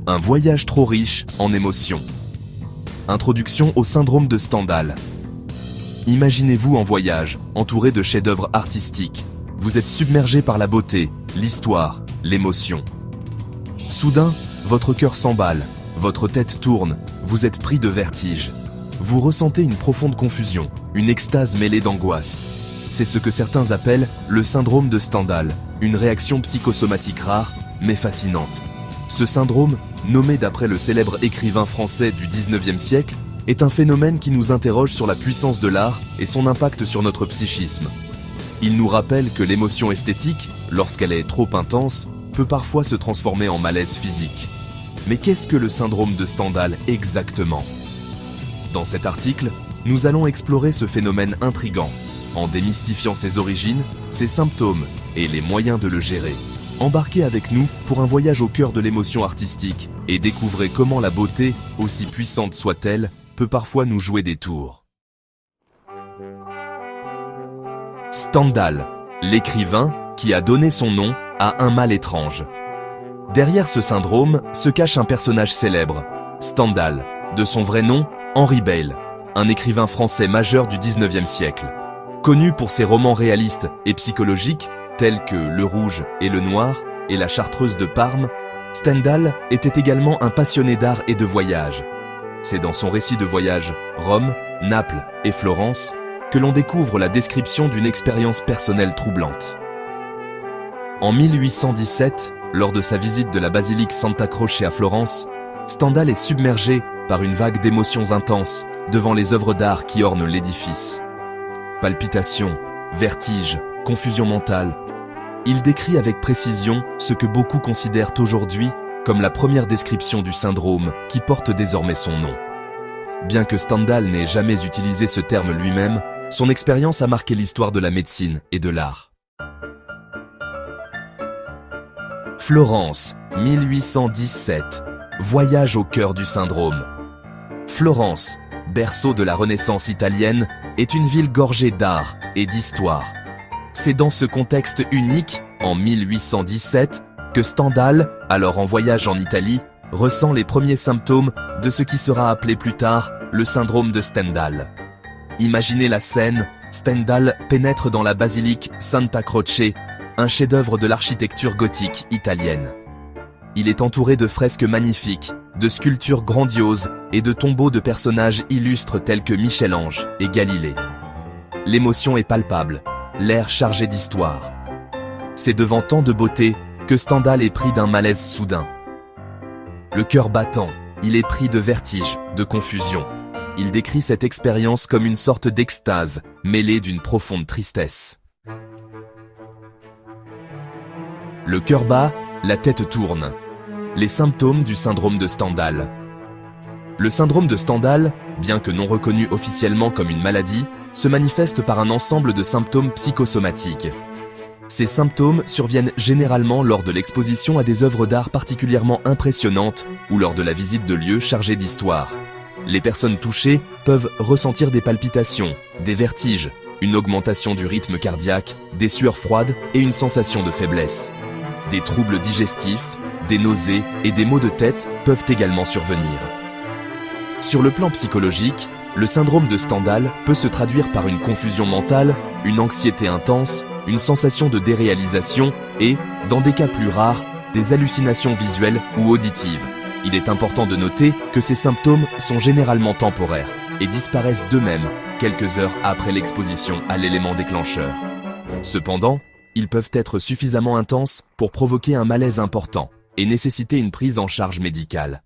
Un voyage trop riche en émotions. Introduction au syndrome de Stendhal. Imaginez-vous en voyage, entouré de chefs-d'œuvre artistiques. Vous êtes submergé par la beauté, l'histoire, l'émotion. Soudain, votre cœur s'emballe, votre tête tourne, vous êtes pris de vertige. Vous ressentez une profonde confusion, une extase mêlée d'angoisse. C'est ce que certains appellent le syndrome de Stendhal, une réaction psychosomatique rare, mais fascinante. Ce syndrome, nommé d'après le célèbre écrivain français du XIXe siècle, est un phénomène qui nous interroge sur la puissance de l'art et son impact sur notre psychisme. Il nous rappelle que l'émotion esthétique, lorsqu'elle est trop intense, peut parfois se transformer en malaise physique. Mais qu'est-ce que le syndrome de Stendhal exactement? Dans cet article, nous allons explorer ce phénomène intrigant, en démystifiant ses origines, ses symptômes et les moyens de le gérer. Embarquez avec nous pour un voyage au cœur de l'émotion artistique et découvrez comment la beauté, aussi puissante soit-elle, peut parfois nous jouer des tours. Stendhal, l'écrivain qui a donné son nom à un mal étrange. Derrière ce syndrome se cache un personnage célèbre, Stendhal, de son vrai nom, Henri Beyle, un écrivain français majeur du XIXe siècle. Connu pour ses romans réalistes et psychologiques, tels que Le Rouge et le Noir et La Chartreuse de Parme, Stendhal était également un passionné d'art et de voyage. C'est dans son récit de voyage Rome, Naples et Florence que l'on découvre la description d'une expérience personnelle troublante. En 1817, lors de sa visite de la basilique Santa Croce à Florence, Stendhal est submergé par une vague d'émotions intenses devant les œuvres d'art qui ornent l'édifice. Palpitations, vertiges, confusion mentale. Il décrit avec précision ce que beaucoup considèrent aujourd'hui comme la première description du syndrome qui porte désormais son nom. Bien que Stendhal n'ait jamais utilisé ce terme lui-même, son expérience a marqué l'histoire de la médecine et de l'art. Florence, 1817. Voyage au cœur du syndrome. Florence, berceau de la Renaissance italienne, est une ville gorgée d'art et d'histoire. C'est dans ce contexte unique, en 1817, que Stendhal, alors en voyage en Italie, ressent les premiers symptômes de ce qui sera appelé plus tard le syndrome de Stendhal. Imaginez la scène, Stendhal pénètre dans la basilique Santa Croce, un chef-d'œuvre de l'architecture gothique italienne. Il est entouré de fresques magnifiques, de sculptures grandioses et de tombeaux de personnages illustres tels que Michel-Ange et Galilée. L'émotion est palpable, l'air chargé d'histoire. C'est devant tant de beauté que Stendhal est pris d'un malaise soudain. Le cœur battant, il est pris de vertige, de confusion. Il décrit cette expérience comme une sorte d'extase, mêlée d'une profonde tristesse. Le cœur bat, la tête tourne. Les symptômes du syndrome de Stendhal. Le syndrome de Stendhal, bien que non reconnu officiellement comme une maladie, se manifeste par un ensemble de symptômes psychosomatiques. Ces symptômes surviennent généralement lors de l'exposition à des œuvres d'art particulièrement impressionnantes ou lors de la visite de lieux chargés d'histoire. Les personnes touchées peuvent ressentir des palpitations, des vertiges, une augmentation du rythme cardiaque, des sueurs froides et une sensation de faiblesse. Des troubles digestifs, des nausées et des maux de tête peuvent également survenir. Sur le plan psychologique, le syndrome de Stendhal peut se traduire par une confusion mentale, une anxiété intense, une sensation de déréalisation et, dans des cas plus rares, des hallucinations visuelles ou auditives. Il est important de noter que ces symptômes sont généralement temporaires et disparaissent d'eux-mêmes quelques heures après l'exposition à l'élément déclencheur. Cependant, ils peuvent être suffisamment intenses pour provoquer un malaise important et nécessiter une prise en charge médicale.